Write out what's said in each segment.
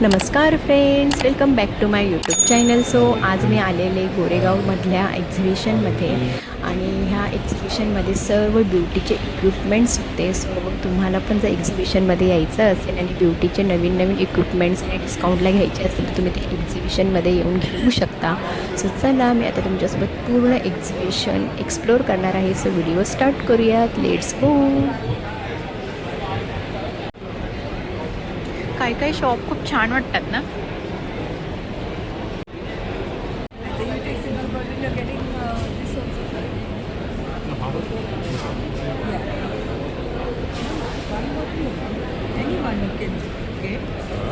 नमस्कार friends, welcome back to my YouTube channel. So आज मी आलेले गोरेगावमधल्या एक्झिबिशनमध्ये आणि ह्या एक्झिबिशनमध्ये सर्व ब्युटीचे इक्विपमेंट्स होते. सो तुम्हाला पण जर एक्झिबिशनमध्ये यायचं असेल आणि ब्युटीचे नवीन नवीन इक्विपमेंट्स आणि डिस्काउंटला घ्यायचे असेल तर तुम्ही ते एक्झिबिशनमध्ये येऊन घेऊ शकता. सो चला मी आता तुमच्यासोबत पूर्ण एक्झिबिशन एक्सप्लोअर करणार आहे. सो व्हिडिओ स्टार्ट करूयात. Let's go. काही काही शॉप खूप छान वाटतात ना. Anyone you can get.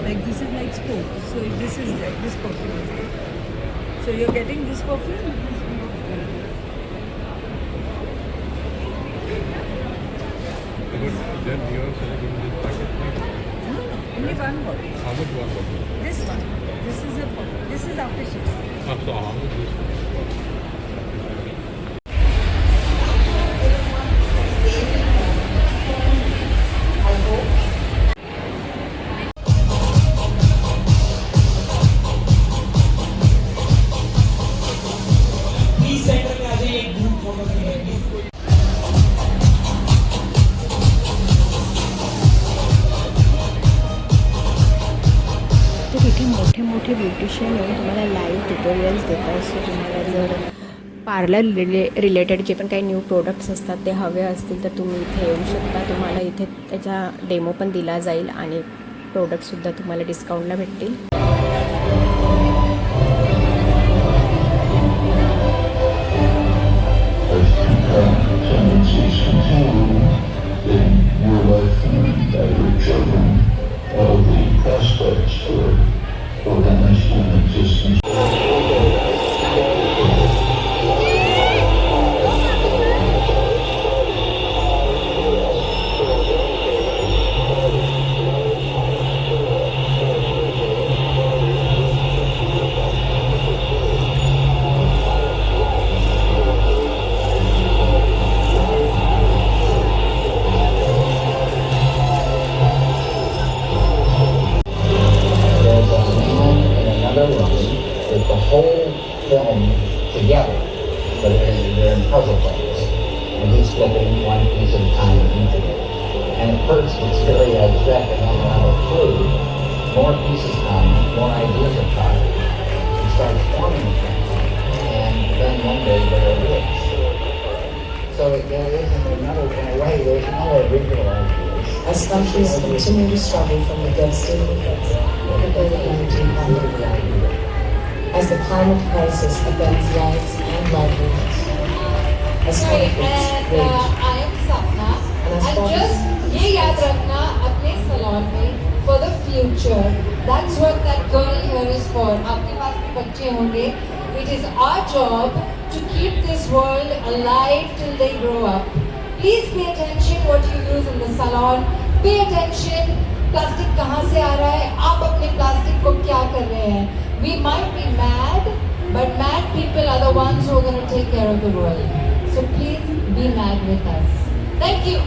Like this is like sport. So this is like this perfume. So you're getting this perfume. Then you are selling this packet. Only one bottle. How much one bottle? This one. This is a perfume. This is aftershave. So how much this? तर इथे मोठे मोठे beautician येऊन तुम्हाला live tutorials देतात. सो तुम्हाला जर parlour related जे पण काही न्यू प्रोडक्ट्स असतात ते हवे असतील तर तुम्ही इथे येऊ शकता. तुम्हाला इथे त्याचा डेमो पण दिला जाईल आणि प्रोडक्टसुद्धा तुम्हाला डिस्काउंटला भेटतील. Tendencies continue in your life and your children, all the prospects for the next existence. With the whole film together, but they're in puzzle parts, and he's flipping one piece at a time into it. And at first it's very abstract and don't have a clue. More pieces come, more ideas are caught. He starts forming things, and then one day there it is. So there isn't another, in a way, there's no original ideas. As countries continue to struggle from the devastating effects of the COVID-19 pandemic, as the climate crisis upends lives and livelihoods, as conflicts rage, I am Sapna and as and just ये याद रखना अपने salon में for the future. That's what that girl here is for. आपके पास भी बच्चे होंगे. It is our job to keep this world alive till they grow up. Please pay attention what you use in the salon. Pay attention. Plastic कहाँ से आ रहा है? आप अपने प्लास्टिक को क्या कर रहे हैं? We might be mad, but mad people are the ones who are going to take care of the world. So please be mad with us. Thank you.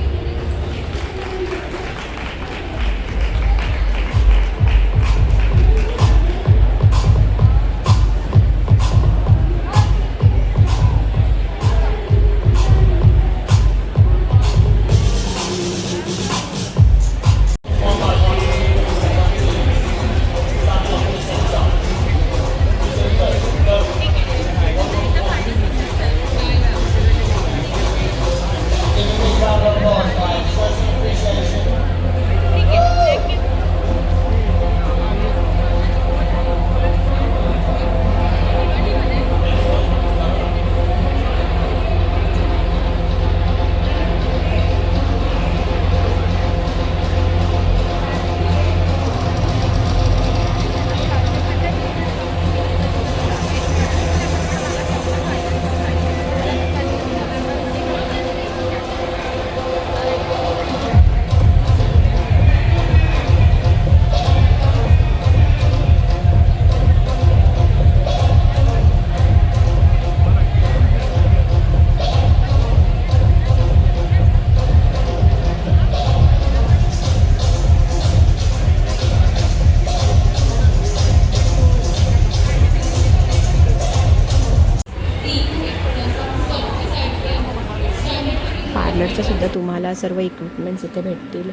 सुद्धा तुम्हाला सर्व इक्विपमेंट्स इथे भेटतील.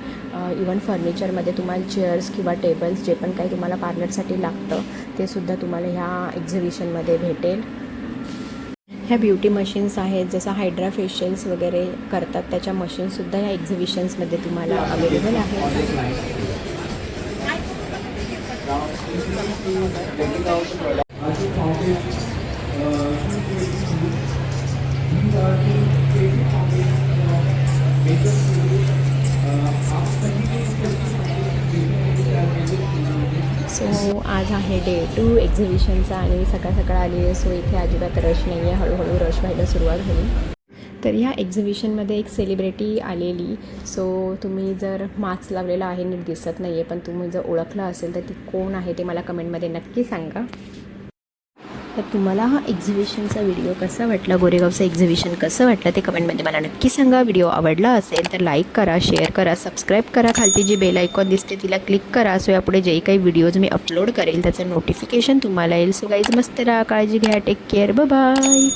इवन फर्निचरमध्ये तुम्हाला चेअर्स किंवा टेबल्स जे पण काही तुम्हाला पार्लरसाठी लागतं ते सुद्धा तुम्हाला ह्या एक्झिबिशनमध्ये भेटेल. ह्या ब्युटी मशीन्स आहेत, जसं हायड्रा फेशियल्स वगैरे करतात त्याच्या मशीन्ससुद्धा ह्या एक्झिबिशन्समध्ये तुम्हाला अवेलेबल आहेत. सो आज आहे डे 2 एक्झिबिशनचा आणि सकाळ आली आहे. सो इथे अजिबात रश नाही आहे, हळूहळू रश व्हायला सुरुवात होईल. तर ह्या एक्झिबिशनमध्ये एक सेलिब्रिटी आलेली. सो तुम्ही जर मास्क लावलेला आहे, नीट दिसत नाही आहे, पण तुम्ही जर ओळखलं असेल तर ती कोण आहे ते मला कमेंटमध्ये नक्की सांगा. तर तुम्हाला हा एक्झिबिशनचा व्हिडिओ कसा वाटला, गोरेगावचं एक्झिबिशन कसं वाटलं ते कमेंटमध्ये मला नक्की सांगा. व्हिडिओ आवडला असेल तर लाईक करा, शेअर करा, सबस्क्राईब करा. खालती जी बेल आयकॉन दिसते तिला क्लिक करा. सो यापुढे जे काही व्हिडिओज मी अपलोड करेल त्याचं नोटिफिकेशन तुम्हाला येईल. सो गाईज मस्त राहा, काळजी घ्या, टेक केअर, बाय.